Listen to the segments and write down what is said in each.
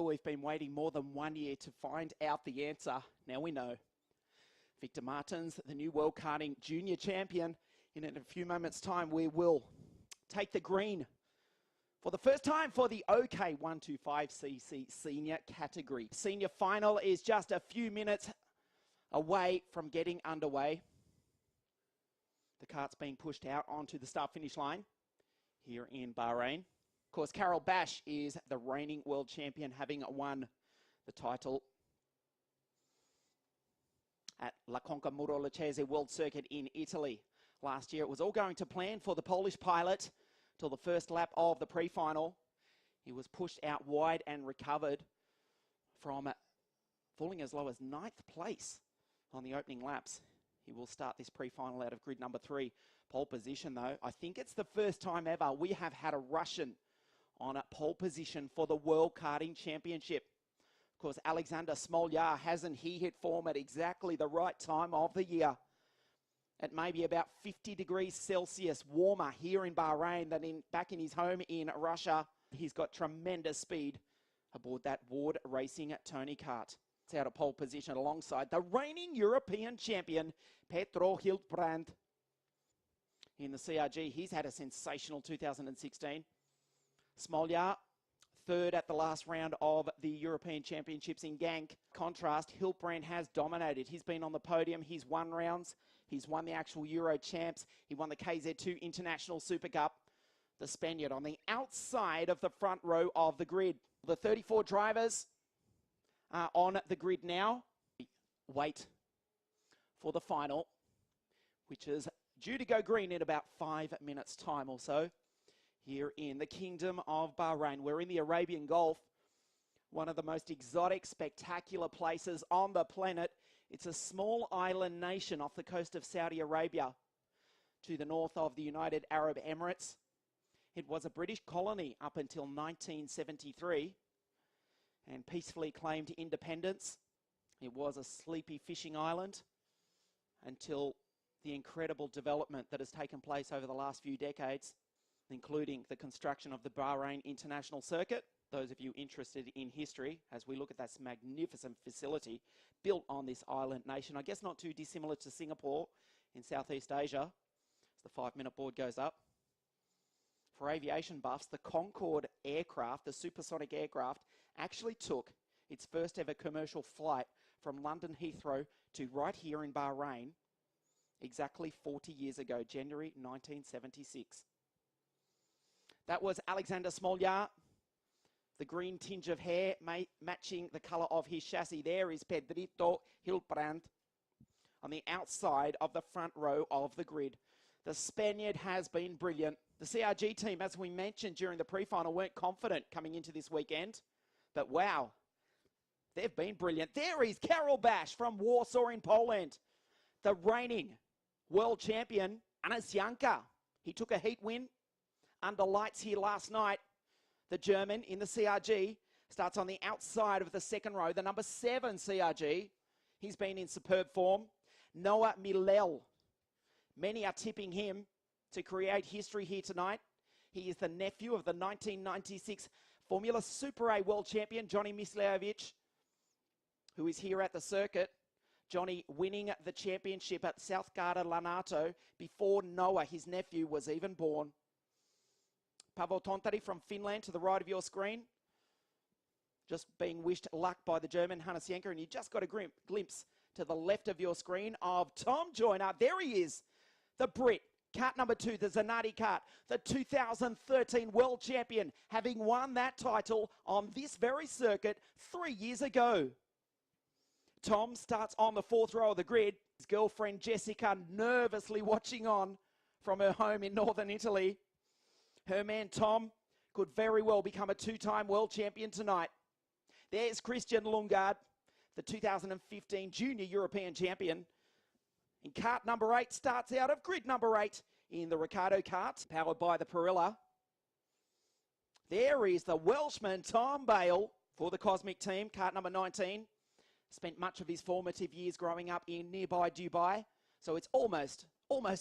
know we've been waiting more than 1 year to find out the answer. Now we know. Victor Martins, the new World Karting Junior Champion. In a few moments' time, we will take the green for the first time for the OK 125cc senior category. Senior final is just a few minutes away from getting underway. The kart's being pushed out onto the start-finish line here in Bahrain. Of course, Carol Bash is the reigning world champion, having won the title at La Conca Muro-Lecese World Circuit in Italy last year. It was all going to plan for the Polish pilot till the first lap of the pre-final. He was pushed out wide and recovered from falling as low as 9th place on the opening laps. He will start this pre-final out of grid number 3. Pole position, though. I think it's the first time ever we have had a Russian on a pole position for the World Karting Championship. Of course, Alexander Smolyar, hasn't he hit form at exactly the right time of the year? At maybe about 50 degrees Celsius warmer here in Bahrain than back in his home in Russia. He's got tremendous speed aboard that Ward Racing Tony Kart. It's out of pole position alongside the reigning European champion, Petro Hildbrand. In the CRG, he's had a sensational 2016. Smoljar, third at the last round of the European Championships in Genk. Contrast, Hildbrand has dominated. He's been on the podium. He's won rounds. He's won the actual Euro Champs. He won the KZ2 International Super Cup. The Spaniard on the outside of the front row of the grid. The 34 drivers are on the grid now. Wait for the final, which is due to go green in about 5 minutes' time or so. Here in the Kingdom of Bahrain. We're in the Arabian Gulf, one of the most exotic, spectacular places on the planet. It's a small island nation off the coast of Saudi Arabia to the north of the United Arab Emirates. It was a British colony up until 1973 and peacefully claimed independence. It was a sleepy fishing island until the incredible development that has taken place over the last few decades, including the construction of the Bahrain International Circuit. Those of you interested in history, as we look at that magnificent facility built on this island nation, I guess not too dissimilar to Singapore in Southeast Asia, as the 5-minute board goes up. For aviation buffs, the Concorde aircraft, the supersonic aircraft, actually took its first ever commercial flight from London Heathrow to right here in Bahrain exactly 40 years ago, January 1976. That was Alexander Smolyar. The green tinge of hair matching the colour of his chassis. There is Pedrito Hildbrand on the outside of the front row of the grid. The Spaniard has been brilliant. The CRG team, as we mentioned during the pre-final, weren't confident coming into this weekend. But wow, they've been brilliant. There is Karol Bash from Warsaw in Poland. The reigning world champion, Anas Janka. He took a heat win under lights here last night. The German in the CRG starts on the outside of the second row. The number 7 CRG. He's been in superb form. Noah Milel. Many are tipping him to create history here tonight. He is the nephew of the 1996 Formula Super A world champion, Johnny Misljevic, who is here at the circuit. Johnny winning the championship at South Garda Lanato before Noah, his nephew, was even born. Paavo Tontari from Finland to the right of your screen. Just being wished luck by the German Hannes Janka. And you just got a glimpse to the left of your screen of Tom Joyner. There he is, the Brit. Kart number 2, the Zanardi kart, the 2013 world champion, having won that title on this very circuit 3 years ago. Tom starts on the 4th row of the grid. His girlfriend Jessica nervously watching on from her home in northern Italy. Her man Tom could very well become a 2-time world champion tonight. There's Christian Lundgaard, the 2015 Junior European champion. And kart number 8 starts out of grid number 8 in the Ricardo kart, powered by the Perilla. There is the Welshman Tom Bale for the Cosmic team, kart number 19. Spent much of his formative years growing up in nearby Dubai, so it's almost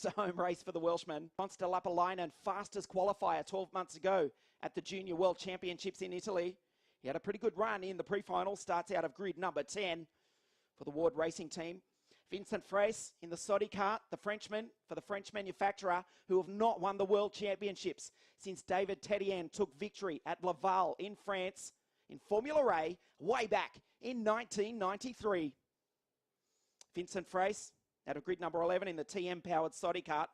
a home race for the Welshman. Monster Lapalainen, fastest qualifier 12 months ago at the Junior World Championships in Italy. He had a pretty good run in the pre-final. Starts out of grid number 10 for the Ward Racing team. Vincent Fraisse in the Soddy Kart, the Frenchman for the French manufacturer, who have not won the World Championships since David Tedien took victory at Laval in France in Formula A way back in 1993. Vincent Fraisse out of grid number 11 in the TM-powered Soddy Kart,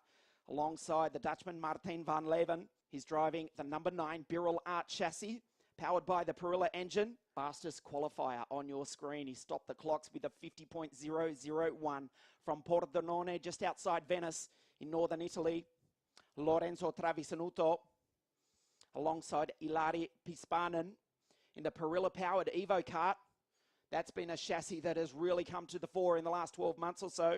alongside the Dutchman Martin van Leeuwen. He's driving the number 9 Birrell Art chassis, powered by the Perilla engine. Fastest qualifier on your screen. He stopped the clocks with a 50.001 from Pordenone, just outside Venice in northern Italy. Lorenzo Travisanuto, alongside Ilari Pispanen in the Perilla-powered Evo Kart. That's been a chassis that has really come to the fore in the last 12 months or so.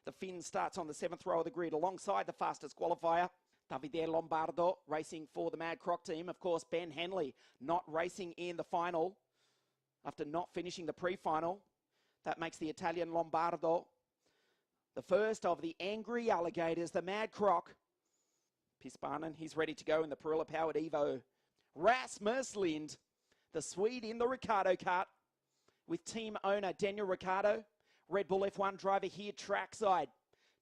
The Finn starts on the 7th row of the grid alongside the fastest qualifier, Davide Lombardo, racing for the Mad Croc team. Of course, Ben Henley not racing in the final after not finishing the pre-final. That makes the Italian Lombardo the first of the angry alligators, the Mad Croc. Pispanen, he's ready to go in the Perilla-powered Evo. Rasmus Lind, the Swede in the Ricciardo Kart, with team owner Daniel Ricciardo, Red Bull F1 driver here trackside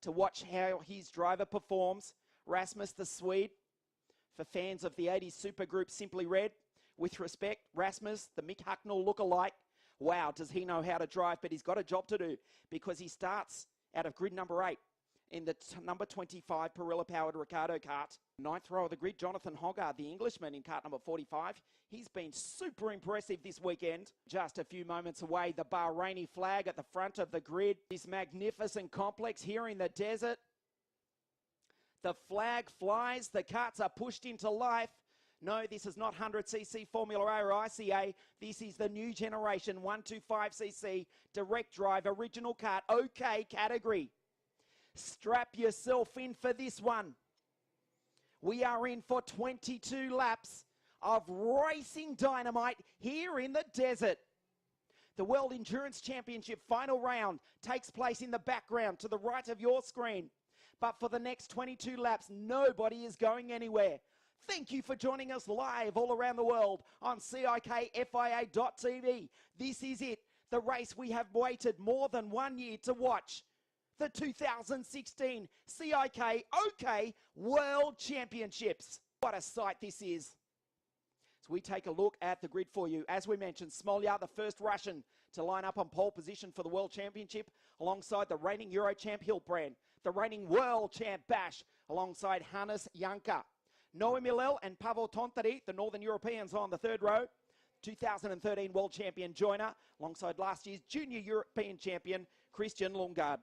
to watch how his driver performs. Rasmus the Swede, for fans of the 80s supergroup Simply Red, with respect, Rasmus, the Mick Hucknall lookalike. Wow, does he know how to drive, but he's got a job to do because he starts out of grid number 8 in the number 25 Perilla-powered Ricciardo Kart. 9th row of the grid, Jonathan Hoggard, the Englishman in kart number 45. He's been super impressive this weekend. Just a few moments away, the Bahraini flag at the front of the grid. This magnificent complex here in the desert. The flag flies, the karts are pushed into life. No, this is not 100cc Formula A or ICA. This is the new generation 125cc direct drive original kart OK category. Strap yourself in for this one. We are in for 22 laps of racing dynamite here in the desert. The World Endurance Championship final round takes place in the background to the right of your screen. But for the next 22 laps, nobody is going anywhere. Thank you for joining us live all around the world on CIKFIA.tv. This is it, the race we have waited more than 1 year to watch. The 2016 CIK OK World Championships. What a sight this is. So we take a look at the grid for you. As we mentioned, Smolja, the first Russian to line up on pole position for the World Championship, alongside the reigning Euro champ Hilbrand, the reigning World champ Bash, alongside Hannes Janka. Noé Milel and Pavel Tontari, the Northern Europeans, on the 3rd row. 2013 World Champion Joyner, alongside last year's Junior European Champion Christian Lundgaard.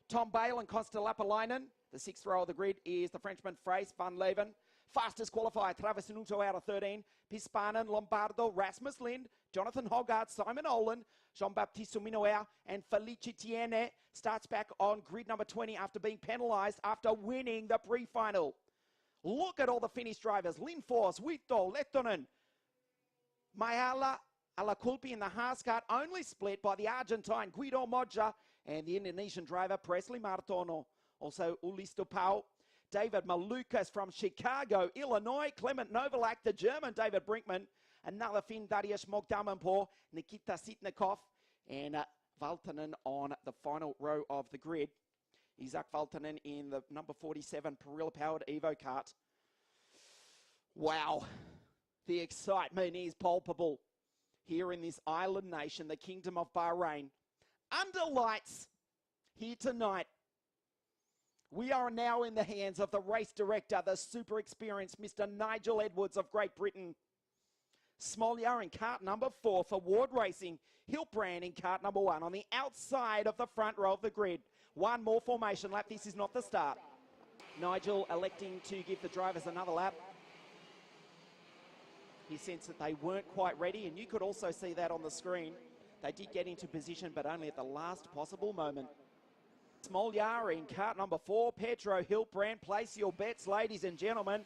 Tom Bale and Konsta Lapalainen. The 6th row of the grid is the Frenchman Fraisse van Leeuwen. Fastest qualifier, Travisanuto out of 13. Pispanen, Lombardo, Rasmus Lind, Jonathan Hoggard, Simon Olin, Jean-Baptiste Souminoer, and Felice Tiene starts back on grid number 20 after being penalised after winning the pre-final. Look at all the Finnish drivers. Lindfors, Witto, Lettonen, Mayala, Alaculpi in the Haas kart, only split by the Argentine Guido Moggia and the Indonesian driver Presley Martono. Also Ulisto Pau, David Malukas from Chicago, Illinois, Clement Novalak, the German David Brinkman, another Finn Darius Mogdamanpour, Nikita Sitnikov, and Valtonen on the final row of the grid. Isaac Valtonen in the number 47 Perilla-powered Evo Kart. Wow, the excitement is palpable here in this island nation, the Kingdom of Bahrain. Under lights here tonight. We are now in the hands of the race director, the super experienced Mr. Nigel Edwards of Great Britain. Smolja in kart number 4 for Ward Racing. Hilbrand in kart number 1 on the outside of the front row of the grid. One more formation lap. This is not the start. Nigel electing to give the drivers another lap. He sensed that they weren't quite ready, and you could also see that on the screen. They did get into position, but only at the last possible moment. Smolja in kart number 4. Pedro Hilbrand, place your bets, ladies and gentlemen.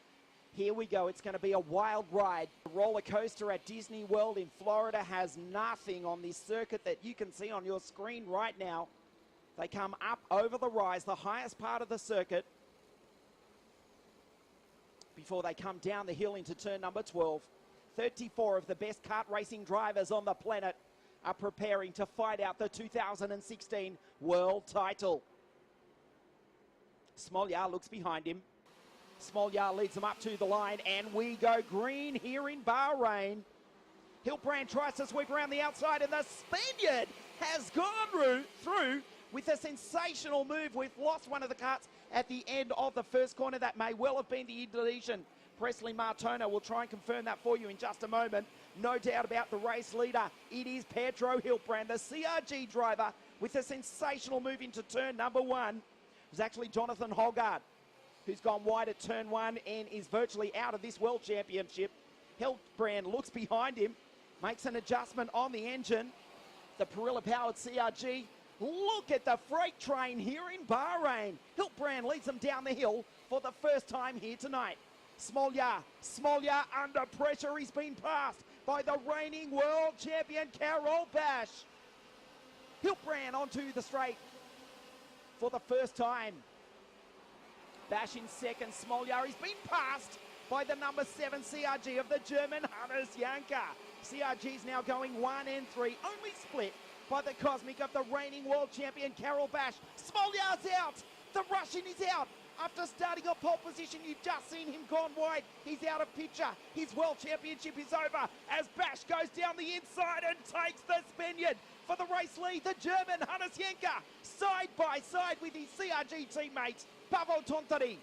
Here we go. It's going to be a wild ride. The roller coaster at Disney World in Florida has nothing on this circuit that you can see on your screen right now. They come up over the rise, the highest part of the circuit, before they come down the hill into turn number 12. 34 of the best kart racing drivers on the planet are preparing to fight out the 2016 world title. Smolyar looks behind him. Smolyar leads them up to the line, and we go green here in Bahrain. Hilbrand tries to sweep around the outside, and the Spaniard has gone through with a sensational move. We've lost one of the karts at the end of the first corner. That may well have been the Indonesian Presley Martona. We'll try and confirm that for you in just a moment. No doubt about the race leader. It is Pedro Hilbrand, the CRG driver, with a sensational move into turn number one. It was actually Jonathan Hoggard, who's gone wide at turn one and is virtually out of this World Championship. Hilbrand looks behind him, makes an adjustment on the engine. The Perilla-powered CRG. Look at the freight train here in Bahrain. Hilbrand leads them down the hill for the first time here tonight. Smolyar under pressure. He's been passed by the reigning world champion Carol Bash. Hilbrand onto the straight for the first time. Bash in second. Smolyar, he's been passed by the number 7 CRG of the German Hannes Janka. CRG is now going 1 and 3, only split by the Cosmic of the reigning world champion Carol Bash. Smolyar's out. The Russian is out. After starting on pole position, you've just seen him gone wide. He's out of picture. His world championship is over as Bash goes down the inside and takes the Spaniard for the race lead. The German Hannes Janka side by side with his CRG teammate Paavo Tontteri.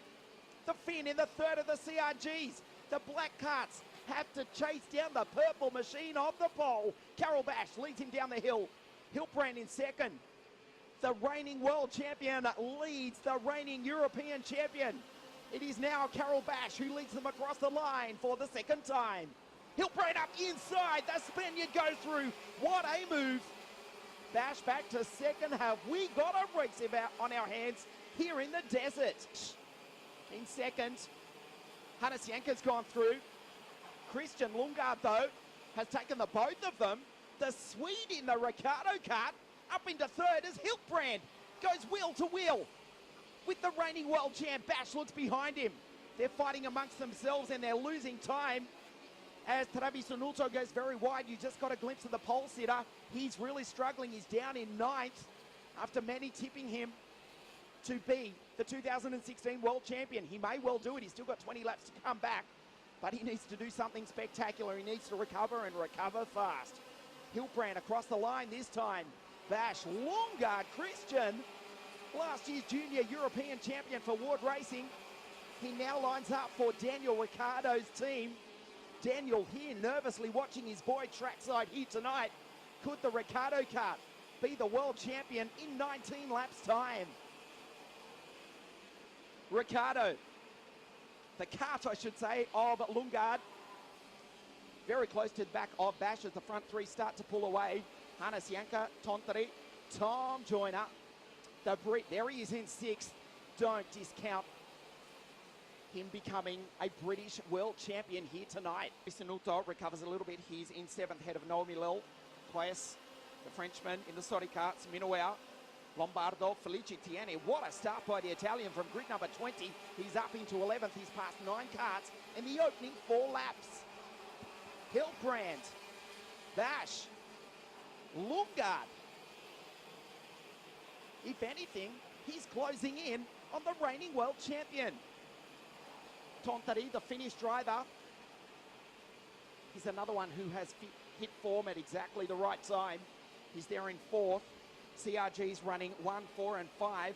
The Finn in the third of the CRGs. The black karts have to chase down the purple machine of the pole. Carol Bash leads him down the hill. Hilbrand in second. The reigning world champion leads the reigning European champion. It is now Carol Bash who leads them across the line for the second time. Hilbrand up inside. The Spaniard goes through. What a move. Bash back to second. Have we got a race on our hands here in the desert? In second, Hannes Janka's gone through. Christian Lundgaard, though, has taken the both of them. The Swede in the Ricardo kart up into third as Hilbrand goes wheel to wheel with the reigning world champ. Bash looks behind him. They're fighting amongst themselves and they're losing time as Travis Sunulto goes very wide. You just got a glimpse of the pole sitter. He's really struggling. He's down in ninth after many tipping him to be the 2016 world champion. He may well do it. He's still got 20 laps to come back, but he needs to do something spectacular. He needs to recover and recover fast. Hilbrand across the line this time. Bash, Lundgaard, Christian, last year's junior European champion for Ward Racing. He now lines up for Daniel Ricciardo's team. Daniel here nervously watching his boy trackside here tonight. Could the Ricciardo kart be the world champion in 19 laps time? Ricciardo, the kart I should say, of Lundgaard. Very close to the back of Bash as the front three start to pull away. Hannes Janka, Tontteri, Tom Joyner, the Brit. There he is in sixth. Don't discount him becoming a British world champion here tonight. Sunulto recovers a little bit. He's in seventh, head of Noah Milel. Claes, the Frenchman in the Sodi karts. Minuel, Lombardo, Felice Tiani. What a start by the Italian from grid number 20. He's up into 11th. He's passed 9 karts in the opening 4 laps. Hilbrand, Bash, Lundgaard. If anything, he's closing in on the reigning world champion. Tontteri, the Finnish driver, he's another one who has hit form at exactly the right time. He's there in 4th. CRG's running 1, 4 and 5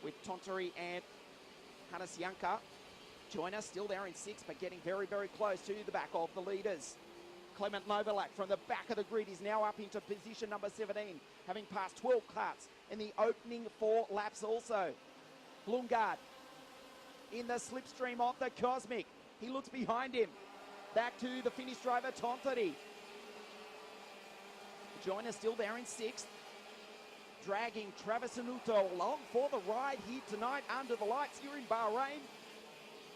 with Tontteri and Hannes Janka. Joyner still there in 6th, but getting very, very close to the back of the leaders. Clement Novalak from the back of the grid is now up into position number 17, having passed 12 karts in the opening 4 laps also. Lundgaard in the slipstream of the Cosmic. He looks behind him. Back to the Finnish driver, Tontteri. Joyner still there in 6th. Dragging Travis Sunulto along for the ride here tonight under the lights here in Bahrain.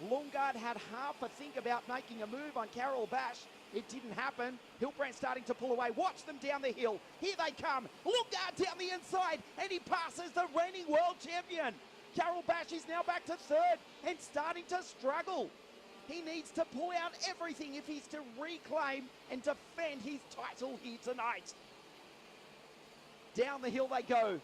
Lundgaard had half a think about making a move on Carol Bash. It didn't happen. Hilbrand starting to pull away. Watch them down the hill. Here they come. Lundgaard down the inside, and he passes the reigning world champion. Carol Bash is now back to 3rd and starting to struggle. He needs to pull out everything if he's to reclaim and defend his title here tonight. Down the hill they go.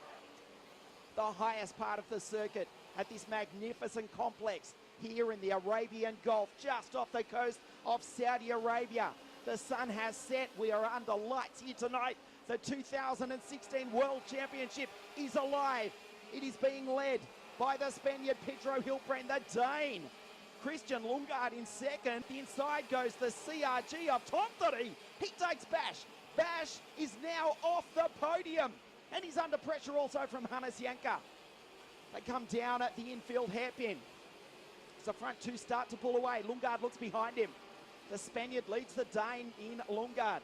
The highest part of the circuit at this magnificent complex here in the Arabian Gulf, just off the coast of Saudi Arabia. The sun has set. We are under lights here tonight. The 2016 World Championship is alive. It is being led by the Spaniard Pedro Hilbrand, the Dane. Christian Lundgaard in second. Inside goes the CRG of Tontari. He takes Bash. Bash is now off the podium. And he's under pressure also from Hannes Janka. They come down at the infield hairpin. The front two start to pull away. Lundgaard looks behind him. The Spaniard leads the Dane in Lundgaard.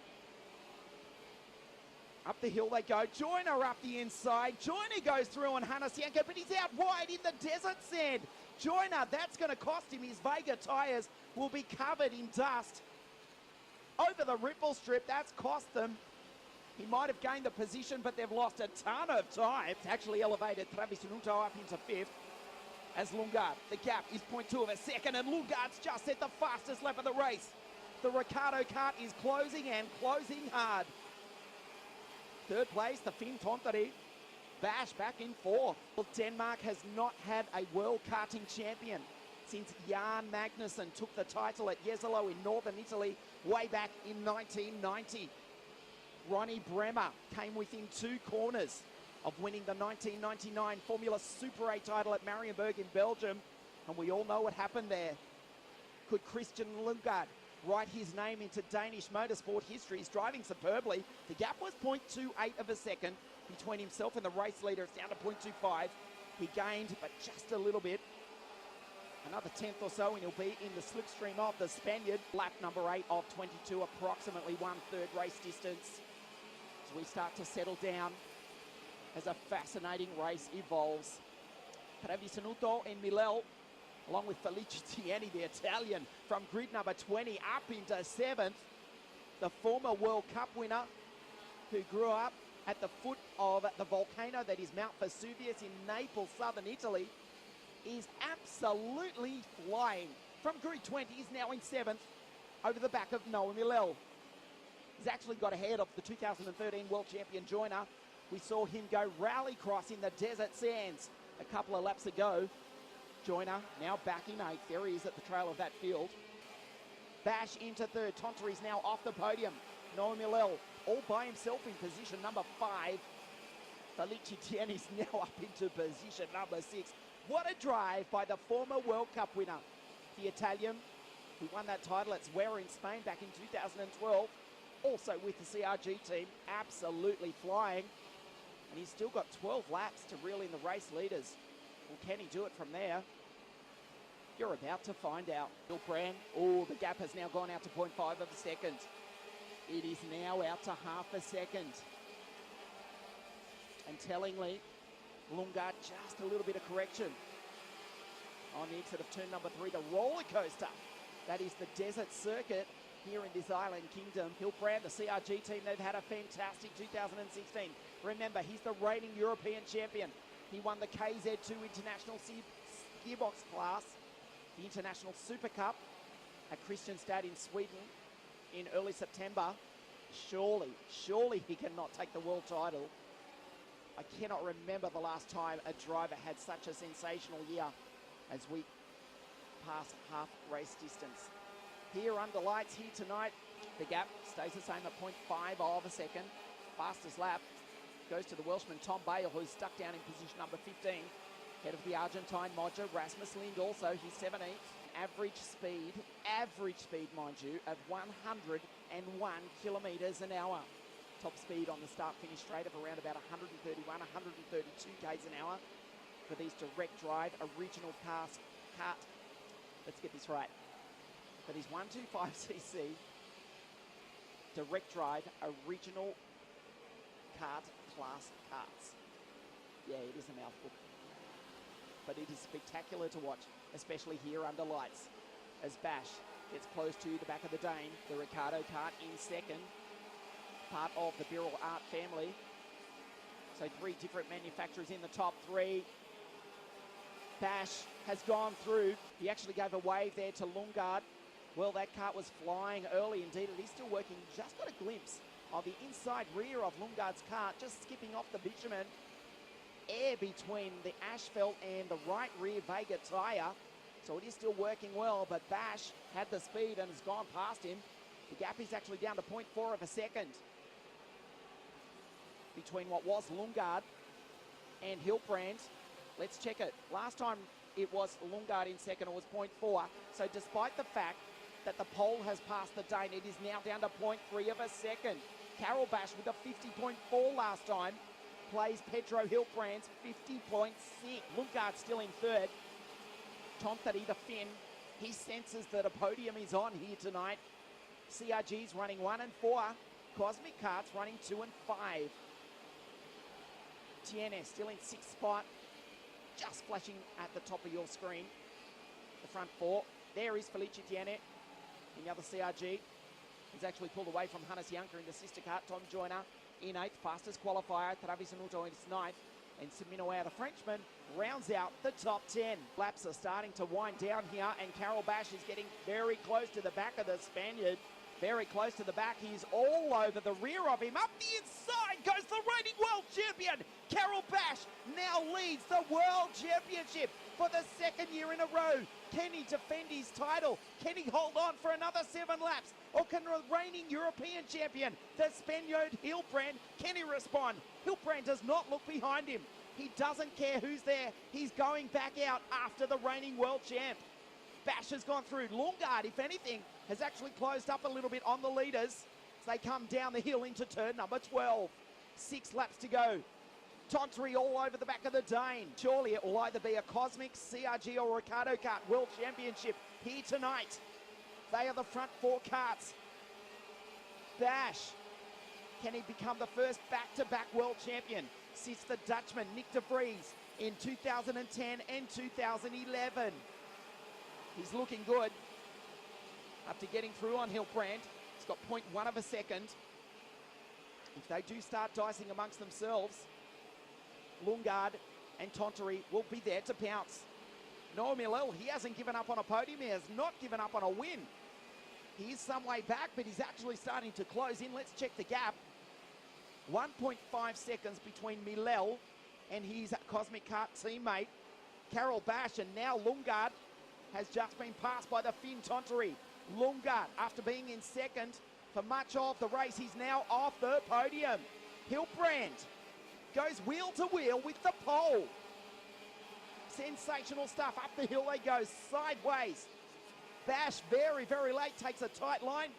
Up the hill they go. Joyner up the inside. Joyner goes through on Hannes Janka, but he's out wide in the desert sand. Joyner, that's going to cost him. His Vega tyres will be covered in dust. Over the ripple strip, that's cost them. He might have gained the position, but they've lost a ton of time. It's actually elevated Travis Nuto up into fifth. As Lundgaard, the gap is 0.2 of a second, and Lundgaard's just set the fastest lap of the race. The Ricardo Kart is closing and closing hard. Third place, the Finn Tontari. Bash back in fourth. Well, Denmark has not had a world karting champion since Jan Magnussen took the title at Jesolo in northern Italy way back in 1990. Ronnie Bremer came within 2 corners of winning the 1999 Formula Super A title at Marienburg in Belgium, and we all know what happened there. Could Christian Lundgaard write his name into Danish motorsport history? He's driving superbly. The gap was 0.28 of a second between himself and the race leader. It's down to 0.25. He gained, but just a little bit. Another tenth or so, and he'll be in the slipstream of the Spaniard. Lap number 8 of 22, approximately 1/3 race distance. As we start to settle down, as a fascinating race evolves. Trevisanuto and Milel, along with Felice Tieni, the Italian, from grid number 20 up into 7th. The former World Cup winner who grew up at the foot of the volcano that is Mount Vesuvius in Naples, southern Italy, is absolutely flying. From grid 20, he's now in 7th over the back of Noah Milel. He's actually got ahead of the 2013 World Champion Joyner. We saw him go rallycross in the desert sands a couple of laps ago. Joyner now back in 8th. There he is at the trail of that field. Bash into 3rd. Tontari's now off the podium. Noah Milel all by himself in position number 5. Felice Tieni's now up into position number 6. What a drive by the former World Cup winner, the Italian, who won that title at Zuera in Spain back in 2012. Also with the CRG team, absolutely flying. And he's still got 12 laps to reel in the race leaders. Well, can he do it from there? You're about to find out. Hilbrand, oh, the gap has now gone out to 0.5 of a second. It is now out to half a second. And tellingly, Lundgaard just a little bit of correction. On the exit of turn number 3, the roller coaster. That is the desert circuit here in this island kingdom. Hilbrand, the CRG team, they've had a fantastic 2016. Remember, he's the reigning European champion. He won the KZ2 International Gearbox class, the International Super Cup at Kristianstad in Sweden in early September. Surely he cannot take the world title. I cannot remember the last time a driver had such a sensational year as we pass half race distance. Here under lights here tonight, the gap stays the same at 0.5 of a second. Fastest lap goes to the Welshman Tom Bale, who's stuck down in position number 15. Head of the Argentine Modger, Rasmus Lind also, he's 17th. Average speed, mind you, of 101 kilometres an hour. Top speed on the start-finish straight of around about 131, 132 k's an hour for these direct drive original kart. Let's get this right. For these 125cc direct drive original kart class karts. Yeah, it is a mouthful, but it is spectacular to watch, especially here under lights. As Bash gets close to the back of the Dane, the Ricardo Kart in second, part of the Birrell Art family. So 3 different manufacturers in the top 3. Bash has gone through. He actually gave a wave there to Lundgaard. Well, that kart was flying early indeed. It is still working. Just got a glimpse of the inside rear of Lundgaard's kart, just skipping off the bitumen. Air between the asphalt and the right rear Vega tyre. So it is still working well, but Bash had the speed and has gone past him. The gap is actually down to 0.4 of a second between what was Lundgaard and Hilbrand. Let's check it. Last time it was Lundgaard in second, it was 0.4. So despite the fact that the pole has passed the Dane, it is now down to 0.3 of a second. Carol Bash with a 50.4 last time plays Pedro Hilbrand's 50.6. Lundgaard still in third. Tontari, the Finn, he senses that a podium is on here tonight. CRG's running 1 and 4. Cosmic Kart's running 2 and 5. Tiene still in 6th spot. Just flashing at the top of your screen. The front 4. There is Felice Tiene. And the other CRG is actually pulled away from Hannes Juncker in the sister kart. Tom Joyner in 8th. Fastest qualifier. Travis Anuto in 9th. And Seminoa, the Frenchman, rounds out the top 10. Laps are starting to wind down here, and Carol Bash is getting very close to the back of the Spaniard. Very close to the back. He's all over the rear of him. Up the inside goes the reigning world champion. Carol Bash now leads the world championship for the 2nd year in a row. Can he defend his title? Can he hold on for another 7 laps? Or can the reigning European champion, the Spaniard Hilbrand, can he respond? Hilbrand does not look behind him. He doesn't care who's there. He's going back out after the reigning world champ. Bash has gone through. Lundgaard, if anything, has actually closed up a little bit on the leaders as they come down the hill into turn number 12. 6 laps to go. Tontari all over the back of the Dane. Surely it will either be a Cosmic, CRG or Ricardo Kart World Championship here tonight. They are the front 4 karts. Bash, can he become the first back-to-back world champion since the Dutchman Nick de Vries in 2010 and 2011? He's looking good after getting through on Hilbrand. He's got 0.1 of a second. If they do start dicing amongst themselves, Lundgaard and Tontari will be there to pounce. Noah Millel, he hasn't given up on a podium. He has not given up on a win. He is some way back, but he's actually starting to close in. Let's check the gap. 1.5 seconds between Millel and his Cosmic Kart teammate, Carol Bash, and now Lundgaard has just been passed by the Finn Tontari. Lundgaard, after being in second for much of the race, he's now off the podium. Hilbrand goes wheel to wheel with the pole. Sensational stuff. Up the hill they go, sideways. Bash, very, very late, takes a tight line.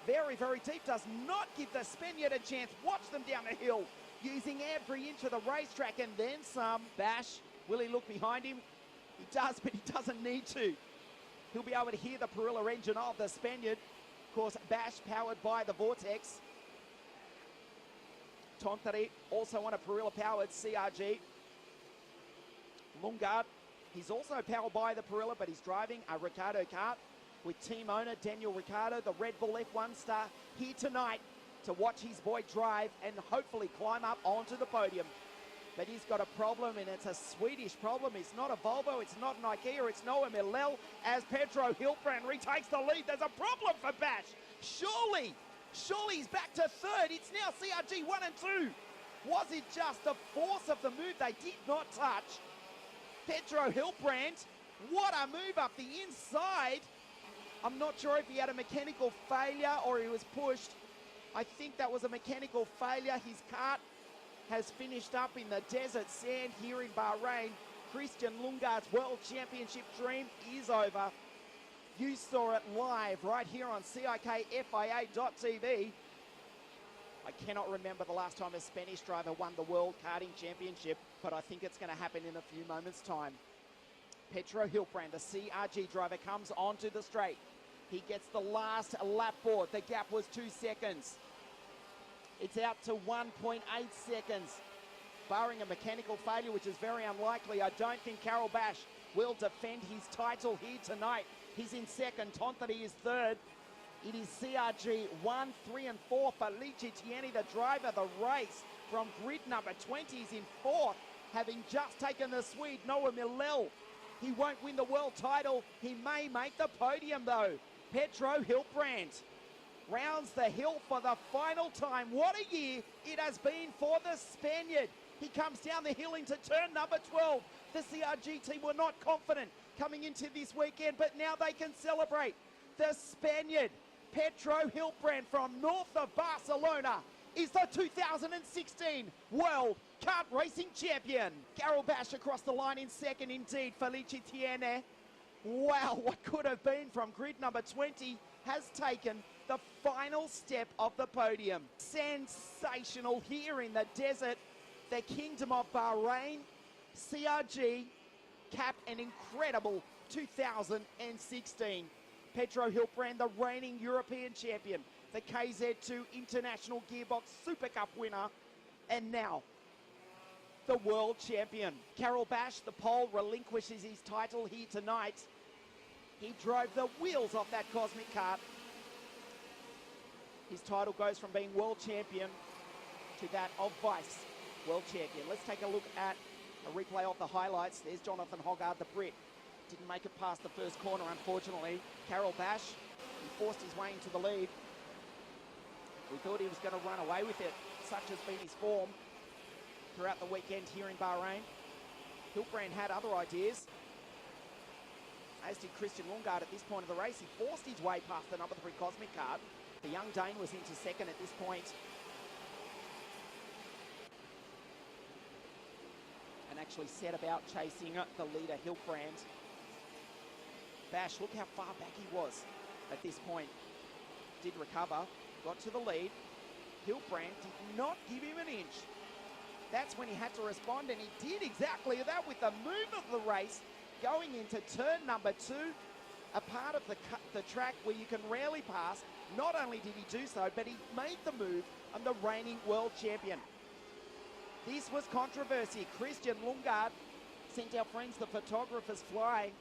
Very, very deep, does not give the Spaniard a chance. Watch them down the hill, using every inch of the racetrack and then some. Bash, will he look behind him? He does, but he doesn't need to. He'll be able to hear the Perilla engine of the Spaniard. Of course, Bash powered by the Vortex. Tontari also on a Perilla-powered CRG. Lundgaard, he's also powered by the Perilla, but he's driving a Ricardo Kart with team owner Daniel Ricciardo, the Red Bull F1 star, here tonight to watch his boy drive and hopefully climb up onto the podium. But he's got a problem, and it's a Swedish problem. It's not a Volvo, it's not an IKEA, it's Noah Millel as Pedro Hilbrand retakes the lead. There's a problem for Bash. Surely he's back to third. It's now CRG 1 and 2. Was it just the force of the move? They did not touch. Pedro Hilbrand, what a move up the inside. I'm not sure if he had a mechanical failure or he was pushed. I think that was a mechanical failure. His kart has finished up in the desert sand here in Bahrain. Christian Lundgaard's World Championship dream is over. You saw it live right here on CIKFIA.tv. I cannot remember the last time a Spanish driver won the World Karting Championship, but I think it's going to happen in a few moments' time. Pedro Hilbrand, the CRG driver, comes onto the straight. He gets the last lap board. The gap was 2 seconds. It's out to 1.8 seconds. Barring a mechanical failure, which is very unlikely, I don't think Carol Bash will defend his title here tonight. He's in second. Tontari is third. It is CRG 1, 3, and 4. Felice Tiene, the driver, the race from grid number 20, is in fourth, having just taken the Swede Noah Millel He won't win the world title. He may make the podium though. Pedro Hilbrand rounds the hill for the final time. What a year it has been for the Spaniard. He comes down the hill into turn number 12. The CRG team were not confident coming into this weekend, but now they can celebrate. The Spaniard, Pedro Hilbrand from north of Barcelona, is the 2016 World Kart Racing Champion. Carol Bash across the line in second indeed. Felice Tiene. Wow, what could have been from grid number 20 has taken the final step of the podium. Sensational here in the desert. The Kingdom of Bahrain. CRG capped an incredible 2016. Pedro Hilbrand, the reigning European champion, the KZ2 International Gearbox Super Cup winner, and now the world champion. Carol Bash, the pole, relinquishes his title here tonight. He drove the wheels off that cosmic kart. His title goes from being world champion to that of vice world champion. Let's take a look at a replay of the highlights. There's Jonathan Hoggard, the Brit. Didn't make it past the first corner, unfortunately. Carol Bash, he forced his way into the lead. We thought he was going to run away with it. Such has been his form throughout the weekend here in Bahrain. Hilbrand had other ideas, as did Christian Lundgaard at this point of the race. He forced his way past the number 3 Cosmic Kart. The young Dane was into second at this point. And actually set about chasing the leader, Hilbrand. Bash, look how far back he was at this point. Did recover, got to the lead. Hilbrand did not give him an inch. That's when he had to respond, and he did exactly that with the move of the race, going into turn number 2, a part of the track where you can rarely pass. Not only did he do so, but he made the move on the reigning world champion. This was controversy. Christian Lundgaard sent our friends the photographers flying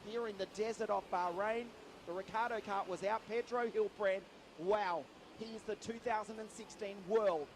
here in the desert of Bahrain. The Ricardo kart was out. Pedro Hilbrand, wow, he is the 2016 world